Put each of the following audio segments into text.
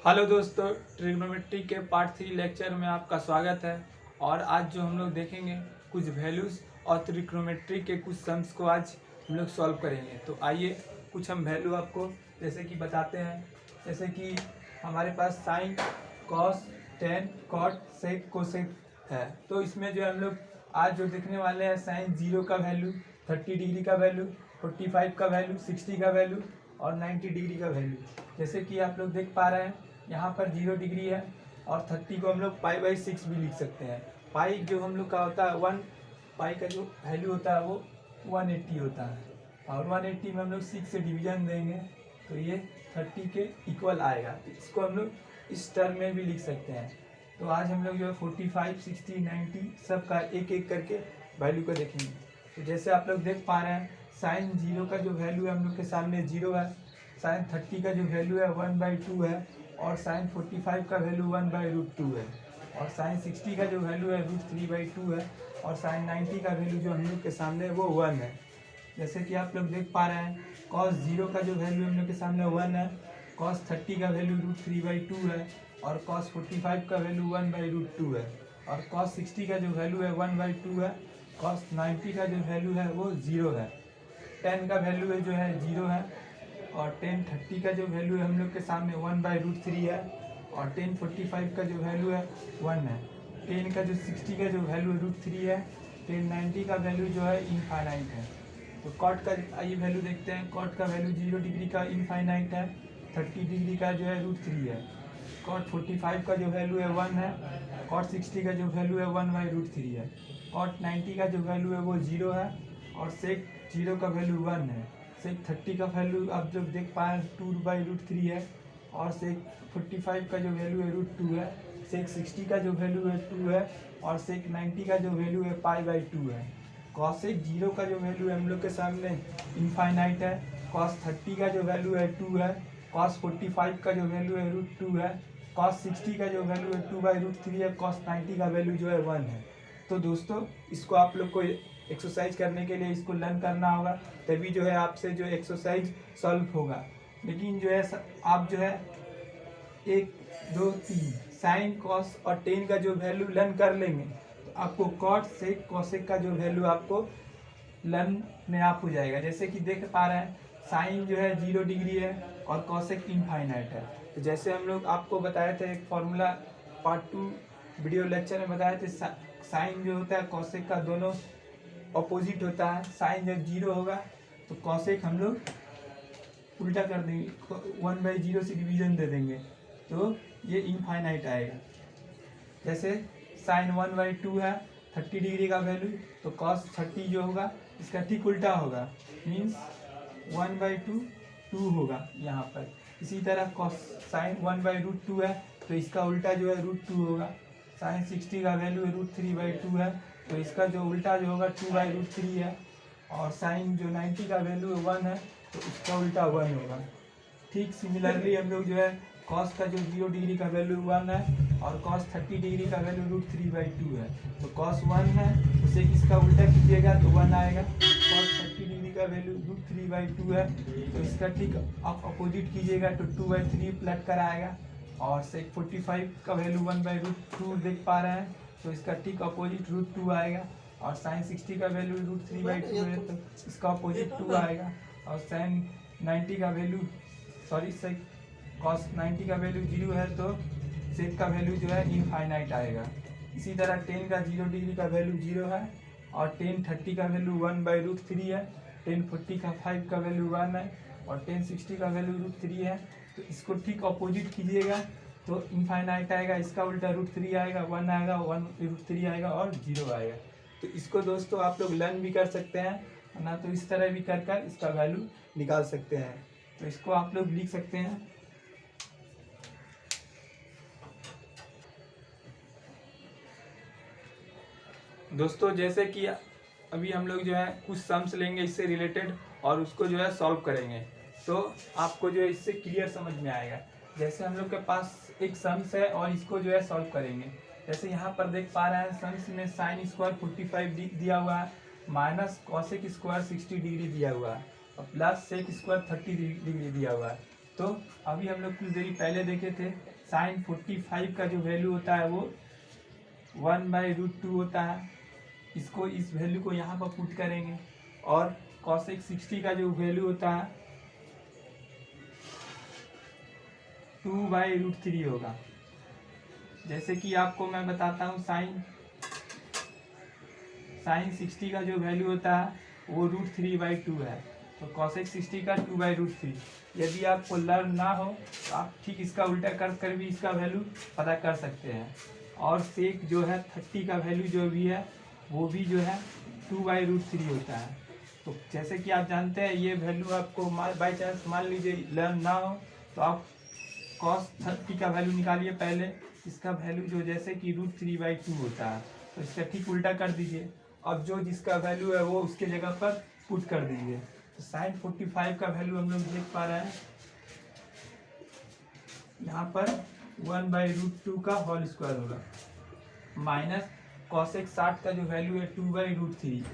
Hello दोस्तों, trigonometry के part 3 lecture में आपका स्वागत है। और आज जो हम लोग देखेंगे कुछ वैल्यूज़ और ट्रिग्नोमेट्री के कुछ सम्स को आज हम लोग सॉल्व करेंगे। तो आइए कुछ हम वैल्यू आपको जैसे कि बताते हैं। जैसे कि हमारे पास साइन, कॉस, टेन, कॉट, सेक, कोसेक है। तो इसमें जो हम लोग आज जो देखने वाले हैं साइन 0 का वैल्यू, 30 डिग्री का वैल्यू, 45 का वैल्यू, 60 का वैल्यू और 90 डिग्री का वैल्यू। जैसे कि आप लोग देख पा रहे हैं यहाँ पर 0 डिग्री है और 30 को हम लोग पाई/6 भी लिख सकते हैं। पाई जो हम लोग का होता है 1, पाई का जो वैल्यू होता है वो 180 होता है और 180 में हम लोग 6 से डिवीजन देंगे तो ये 30 के इक्वल आएगा। तो इसको हम लोग इस टर्म में भी लिख सकते हैं। तो आज हम लोग जो है 45, 60, 90 सब का एक एक करके वैल्यू को देखेंगे। तो जैसे आप लोग देख पा रहे हैं साइन 0 का जो वैल्यू है हम लोग के सामने 0 है, साइन 30 का जो वैल्यू है 1/2 है और साइन 45 का वैल्यू 1/√2 है और साइन 60 का जो वैल्यू है √3/2 है और साइन 90 का वैल्यू जो हम लोग के सामने है वो 1 है। जैसे कि आप लोग देख पा रहे हैं cos 0 का जो वैल्यू हम लोग के सामने 1 है, cos 30 का वैल्यू √3/2 है और cos 45 का वैल्यू 1/√2 है और cos 60 का जो वैल्यू है 1/2 है, cos 90 का जो वैल्यू है वो 0 है, tan का वैल्यू है जो है 0 है और tan 30 का जो वैल्यू है हम लोग के सामने 1/√3 है और tan 45 का जो वैल्यू है 1 है। tan का जो 60 का जो वैल्यू है √3 है, tan 90 का वैल्यू जो है इनफाइनाइट है। तो cot का आइए वैल्यू देखते हैं। cot का वैल्यू 0 डिग्री का इनफाइनाइट है, 30 डिग्री का जो है √3 है, cot 45 का जो वैल्यू है 1 है, cot 60 का जो वैल्यू है 1/√3 है, cot 90 का जो वैल्यू है वो 0 है और sec 0 का वैल्यू 1 है। सेक 30 का वैल्यू आप जब देख पाए 2/√3 है और सेक 45 का जो वैल्यू है √2 है, सेक 60 का जो वैल्यू है 2 है और सेक 90 का जो वैल्यू है पाई/2 है। कॉसेक 0 का जो वैल्यू है हम लोग के सामने इनफाइनाइट है, कॉस 30 का जो वैल्यू है 2 है, कॉस 45 का जो वैल्यू है √2 है, कॉस 60 का जो वैल्यू है 2/√3 है, कॉस 90 का वैल्यू जो है 1 है। तो दोस्तों इसको आप लोग को एक्सरसाइज करने के लिए इसको लर्न करना होगा, तभी जो है आपसे जो एक्सरसाइज सॉल्व होगा। लेकिन जो है आप जो है 1, 2, 3 साइन, कॉस और टेन का जो वैल्यू लर्न कर लेंगे तो आपको कॉट, सेक, कॉसेक का जो वैल्यू आपको लर्न में आप हो जाएगा। जैसे कि देख पा रहे हैं साइन जो है 0 डिग्री है और कॉसेक इनफाइनाइट है। तो जैसे हम लोग आपको बताए थे एक फॉर्मूला पार्ट 2 वीडियो लेक्चर में बताए थे, साइन जो होता है कॉसेक का दोनों अपोजिट होता है। साइन जब 0 होगा तो कॉसेक हम लोग उल्टा कर देंगे, 1/0 से डिवीजन दे देंगे तो ये इनफाइनाइट आएगा। जैसे साइन 1/2 है, 30 डिग्री का वैल्यू, तो कॉस 30 जो होगा इसका ठीक उल्टा होगा, मीन्स 1/2 2 होगा यहाँ पर। इसी तरह कॉस साइन 1/√2 है तो इसका उल्टा जो है √2 होगा। साइन 60 का वैल्यू √3/2 है तो इसका जो उल्टा जो होगा 2/√3 है और साइन जो 90 का वैल्यू 1 है तो इसका उल्टा 1 होगा। ठीक सिमिलरली हम लोग जो है कॉस का जो 0 डिग्री का वैल्यू 1 है और कॉस 30 डिग्री का वैल्यू √3/2 है तो कॉस 1 है उसे इसका उल्टा कीजिएगा तो 1 आएगा। कॉस 30 डिग्री का वैल्यू √3/2 है तो इसका ठीक आप अपोजिट कीजिएगा तो 2/3 पलट कर आएगा और सेक 45 का वैल्यू 1/√2 देख पा रहे हैं तो इसका ठीक अपोजिट √2 आएगा और साइन 60 का वैल्यू √3/2 है तो इसका अपोजिट 2 आएगा और साइन 90 का वैल्यू सेक कॉस 90 का वैल्यू 0 है तो सेक का वैल्यू जो है इनफाइनाइट आएगा। इसी तरह टेन का 0 डिग्री का वैल्यू 0 है और टेन 30 का वैल्यू 1/√3 है, टेन 45 का वैल्यू 1 है और टेन 60 का वैल्यू √3 है तो इसको ठीक अपोजिट कीजिएगा तो इनफाइनाइट आएगा, इसका उल्टा √3 आएगा, 1 आएगा, 1√3 आएगा और 0 आएगा। तो इसको दोस्तों आप लोग लर्न भी कर सकते हैं ना, तो इस तरह भी कर इसका वैल्यू निकाल सकते हैं। तो इसको आप लोग लिख सकते हैं। दोस्तों जैसे कि अभी हम लोग जो है कुछ सम्स लेंगे इससे रिलेटेड और उसको जो है सॉल्व करेंगे तो आपको जो है इससे क्लियर समझ में आएगा। जैसे हम लोग के पास एक सम्स है और इसको जो है सॉल्व करेंगे। जैसे यहाँ पर देख पा रहे हैं सम्स में साइन स्क्वायर 45 दिया हुआ है, माइनस कॉसेक स्क्वायर 60 डिग्री दिया हुआ है और प्लस सेक स्क्वायर 30 डिग्री दिया हुआ है। तो अभी हम लोग कुछ देरी पहले देखे थे साइन 45 का जो वैल्यू होता है वो 1/√2 होता है। इसको इस वैल्यू को यहाँ पर पुट करेंगे। और कॉसेक 60 का जो वैल्यू होता है 2/√3 होगा। जैसे कि आपको मैं बताता हूँ, साइन 60 का जो वैल्यू होता है वो √3/2 है। तो कॉसेक 60 का 2/√3। यदि आपको लर्न ना हो तो आप ठीक इसका उल्टा कर भी इसका वैल्यू पता कर सकते हैं। और सेक जो है 30 का वैल्यू जो भी है वो भी जो है 2/√3 होता है। तो जैसे कि आप जानते हैं ये वैल्यू आपको बाई चांस मान लीजिए लर्न ना हो तो आप cos 30 का वैल्यू निकालिए पहले। इसका वैल्यू जो जैसे कि √3/2 होता है तो इसका ठीक उल्टा कर दीजिए। अब जो जिसका वैल्यू है वो उसके जगह पर पुट कर दीजिए। तो साइन 45 का वैल्यू हम लोग देख पा रहे हैं यहाँ पर 1/√2 का होल स्क्वायर होगा, माइनस कॉसेक 60 का जो वैल्यू है 2/√3,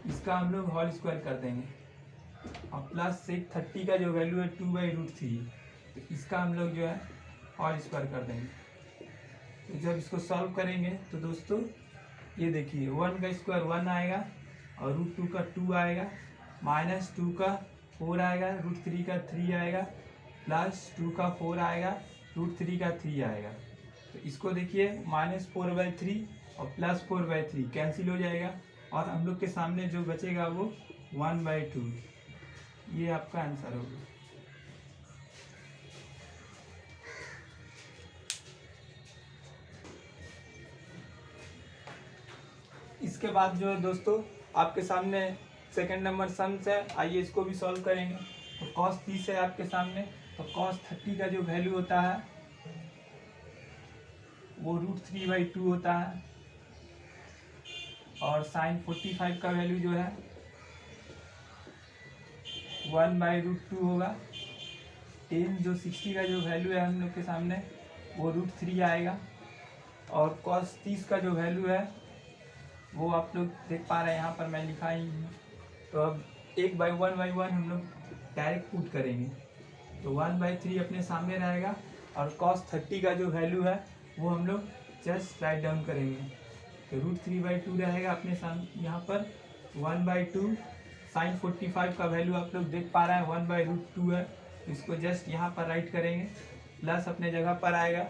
इसका हम लोग होल स्क्वायर कर देंगे। और प्लस सेक 30 का जो वैल्यू है 2/√3, तो इसका हम लोग जो है होल स्क्वायर कर देंगे। तो जब इसको सॉल्व करेंगे तो दोस्तों ये देखिए 1 का स्क्वायर 1 आएगा और √2 का 2 आएगा, माइनस 2 का 4 आएगा, √3 का 3 आएगा, प्लस 2 का 4 आएगा, √3 का 3 आएगा। तो इसको देखिए -4/3 और +4/3 कैंसिल हो जाएगा और हम लोग के सामने जो बचेगा वो 1/2। ये आपका आंसर होगा। इसके बाद जो है दोस्तों आपके सामने सेकंड नंबर सम्स है, आइए इसको भी सॉल्व करेंगे। तो cos 30 है आपके सामने, तो cos 30 का जो वैल्यू होता है वो √3/2 होता है। और साइन 45 का वैल्यू जो है 1/√2 होगा। टेन जो 60 का जो वैल्यू है हम लोग के सामने वो √3 आएगा। और cos 30 का जो वैल्यू है वो आप लोग देख पा रहे हैं, यहाँ पर मैं लिखा ही हूँ। तो अब 1/1 हम लोग डायरेक्ट पुट करेंगे। तो 1/3 अपने सामने रहेगा और cos 30 का जो वैल्यू है वो हम लोग जस्ट राइट डाउन करेंगे। तो √3/2 रहेगा अपने सामने यहाँ पर 1/2। साइन 45 का वैल्यू आप लोग देख पा रहे हैं 1/√2 है, तो इसको जस्ट यहाँ पर राइट करेंगे, प्लस अपने जगह पर आएगा।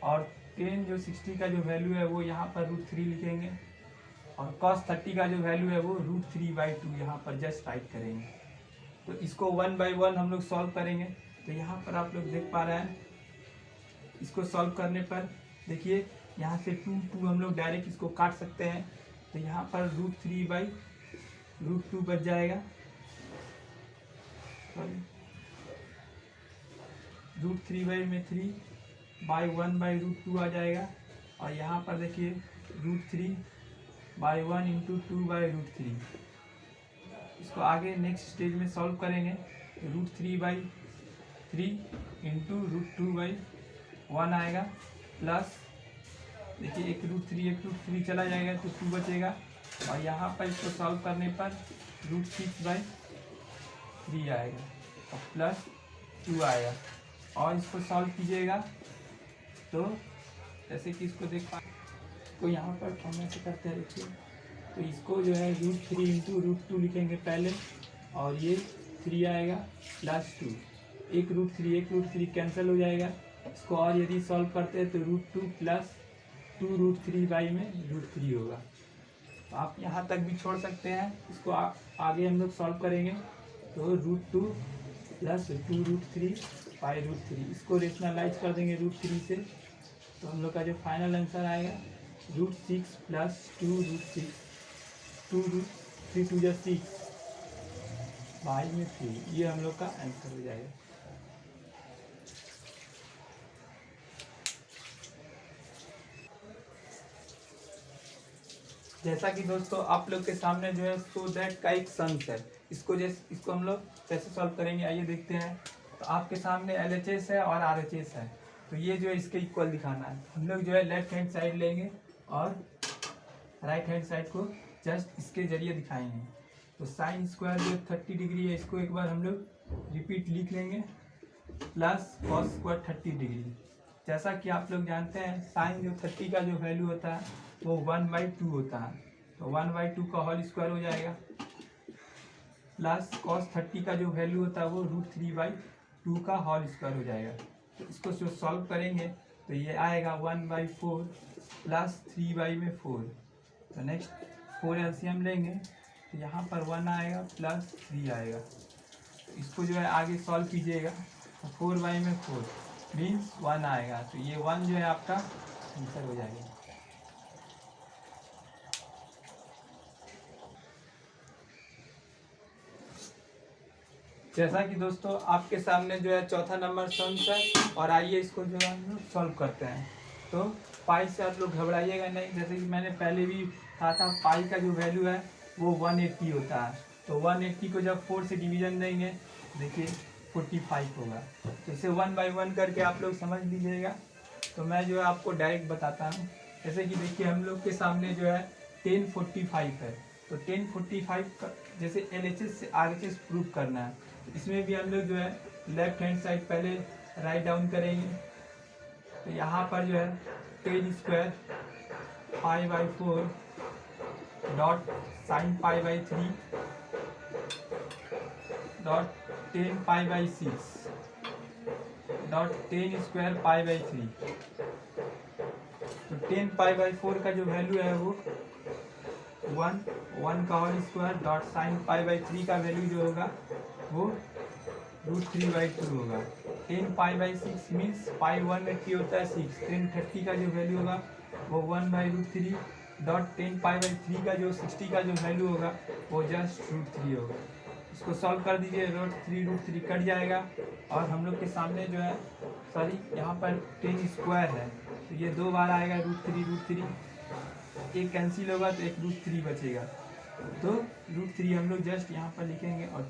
और टेन जो 60 का जो वैल्यू है वो यहाँ पर √3 लिखेंगे और cos 30 का जो वैल्यू है वो √3/2 यहाँ पर जस्ट राइट करेंगे। तो इसको 1/1 हम लोग सॉल्व करेंगे। तो यहाँ पर आप लोग देख पा रहे हैं, इसको सॉल्व करने पर देखिए यहाँ से 2 हम लोग डायरेक्ट इसको काट सकते हैं। तो यहाँ पर √3/√2 बच जाएगा, √3/1/√2 आ जाएगा। और यहाँ पर देखिए √3/1 × 2/√3। इसको आगे नेक्स्ट स्टेज में सॉल्व करेंगे। √3/3 × √2/1 आएगा, प्लस देखिए एक √3 चला जाएगा तो 2 बचेगा। और यहाँ पर इसको सॉल्व करने पर √6/3 आएगा और प्लस 2 आएगा। और इसको सॉल्व कीजिएगा तो जैसे कि इसको देख पा, तो यहाँ पर हम ऐसे करते हैं देखिए। तो इसको जो है √3 × √2 लिखेंगे पहले, और ये 3 आएगा प्लस 2, एक √3 कैंसिल हो जाएगा। इसको और यदि सॉल्व करते हैं तो √2 प्लस 2√3 में √3 होगा। तो आप यहाँ तक भी छोड़ सकते हैं, इसको आगे हम लोग सॉल्व करेंगे। तो √2 प्लस 2√3/√3, इसको रेशनलाइज कर देंगे √3 से। तो हम लोग का जो फाइनल आंसर आएगा √6 प्लस 2√6, 2√3 2 × 6 भाई में 3, ये हम लोग का आंसर हो जाएगा। जैसा कि दोस्तों आप लोग के सामने जो है सो दैट का एक सम्स है, इसको हम लोग कैसे सॉल्व करेंगे आइए देखते हैं। तो आपके सामने LHS है और RHS है, तो ये जो है इसके इक्वल दिखाना है। हम लोग जो है लेफ्ट हैंड साइड लेंगे और राइट हैंड साइड को जस्ट इसके जरिए दिखाएंगे। तो साइन स्क्वायर जो 30 डिग्री है इसको एक बार हम लोग रिपीट लिख लेंगे, प्लस कॉस स्क्वायर 30 डिग्री। जैसा कि आप लोग जानते हैं साइन जो 30 का जो वैल्यू होता है वो 1/2 होता है, तो 1/2 का होल स्क्वायर हो जाएगा, प्लस cos 30 का जो वैल्यू होता है वो √3/2 का होल स्क्वायर हो जाएगा। तो इसको जो सॉल्व करेंगे तो ये आएगा 1/4 प्लस 3/4। तो नेक्स्ट 4 एलसीएम लेंगे तो यहाँ पर 1 आएगा प्लस 3 आएगा। इसको जो है आगे सॉल्व कीजिएगा तो 4/4 मीन्स 1 आएगा, तो ये 1 जो है आपका आंसर हो जाएगा। जैसा कि दोस्तों आपके सामने जो है चौथा नंबर सम्स है, और आइए इसको जो है हम लोग सॉल्व करते हैं। तो पाई से आप लोग घबराइएगा नहीं, जैसे कि मैंने पहले भी कहा था पाई का जो वैल्यू है वो 180 होता है। तो 180 को जब 4 से डिवीजन देंगे देखिए 45 होगा। तो इसे 1/1 करके आप लोग समझ लीजिएगा। तो मैं जो है आपको डायरेक्ट बताता हूँ। जैसे कि देखिए हम लोग के सामने जो है 1045 है, तो 1045 का जैसे LHS से RHS प्रूव करना है, तो इसमें भी हम लोग जो है लेफ्ट हैंड साइड पहले राइट डाउन करेंगे। तो यहाँ पर जो है 10² π/4 डॉट साइन π/3 डॉट 10 π/6 डॉट 10² π/3। तो 10 π/4 का जो वैल्यू है वो 1 का होल स्क्वायर डॉट साइन π/3 का वैल्यू जो होगा वो √3/2 होगा। 10 π/6 मीन्स पाई 180 होता है 6। 1030 का जो वैल्यू होगा वो 1/√3 डॉट 10 π/3 का जो 60 का जो वैल्यू होगा वो जस्ट √3 होगा। इसको सॉल्व कर दीजिए, √3 कट जाएगा और हम लोग के सामने जो है सॉरी यहाँ पर 10² है, तो ये 2 बार आएगा √3, एक कैंसिल होगा तो एक √3 बचेगा। तो √3 हम लोग जस्ट यहाँ पर लिखेंगे और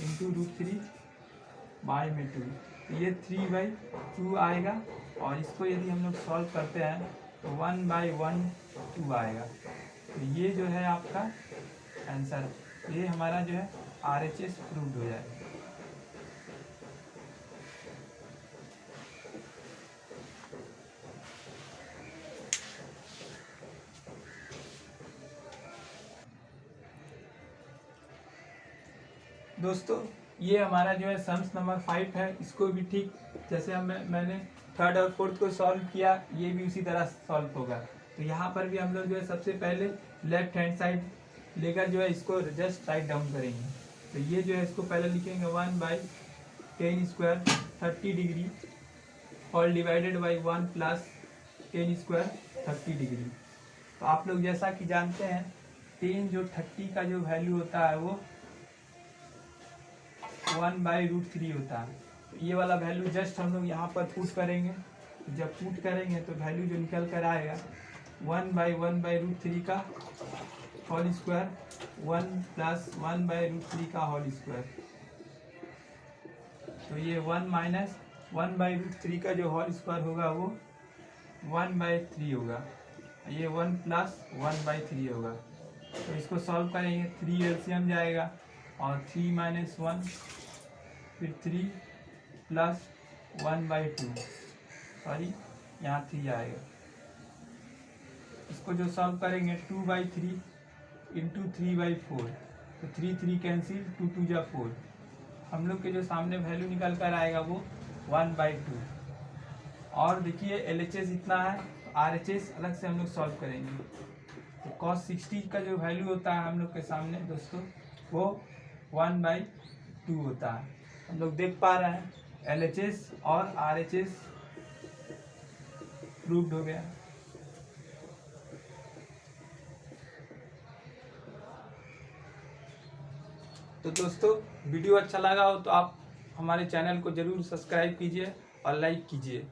इंटू √3/2, तो ये 3/2 आएगा। और इसको यदि हम लोग सॉल्व करते हैं तो 1/12 आएगा। तो ये जो है आपका आंसर, ये हमारा जो है RHS प्रूव्ड हो जाएगा। दोस्तों ये हमारा जो है सम्स नंबर 5 है। इसको भी ठीक जैसे मैंने 3rd और 4th को सॉल्व किया, ये भी उसी तरह सॉल्व होगा। तो यहाँ पर भी हम लोग जो है सबसे पहले लेफ्ट हैंड साइड लेकर जो है इसको जस्ट राइट डाउन करेंगे। तो ये जो है इसको पहले लिखेंगे 1/10² 30 डिग्री और डिवाइडेड बाई 1 प्लस 10² 30 डिग्री। तो आप लोग जैसा कि जानते हैं 10 जो 30 का जो वैल्यू होता है वो 1/√3 होता है। तो ये वाला वैल्यू जस्ट हम लोग यहाँ पर पुट करेंगे। जब पुट करेंगे तो वैल्यू जो निकल कर आएगा 1/1/√3 का होल स्क्वायर 1 प्लस 1/√3 का होल स्क्वायर। तो ये 1 माइनस 1/√3 का जो होल स्क्वायर होगा वो 1/3 होगा। ये 1 प्लस 1/3 होगा। तो इसको सॉल्व करेंगे 3 एलसीएम जाएगा और 3 माइनस 1 फिर 3 प्लस 1/2 सॉरी यहाँ 3 आएगा। इसको जो सॉल्व करेंगे 2/3 इंटू 3/4, तो 3 कैंसिल 2 जा 4। हम लोग के जो सामने वैल्यू निकल कर आएगा वो 1/2। और देखिए LHS इतना है, RHS अलग से हम लोग सॉल्व करेंगे। तो cos 60 का जो वैल्यू होता है हम लोग के सामने दोस्तों वो 1/2 होता है। हम लोग देख पा रहे हैं LHS और RHS प्रूव्ड हो गया। तो दोस्तों वीडियो अच्छा लगा हो तो आप हमारे चैनल को जरूर सब्सक्राइब कीजिए और लाइक कीजिए।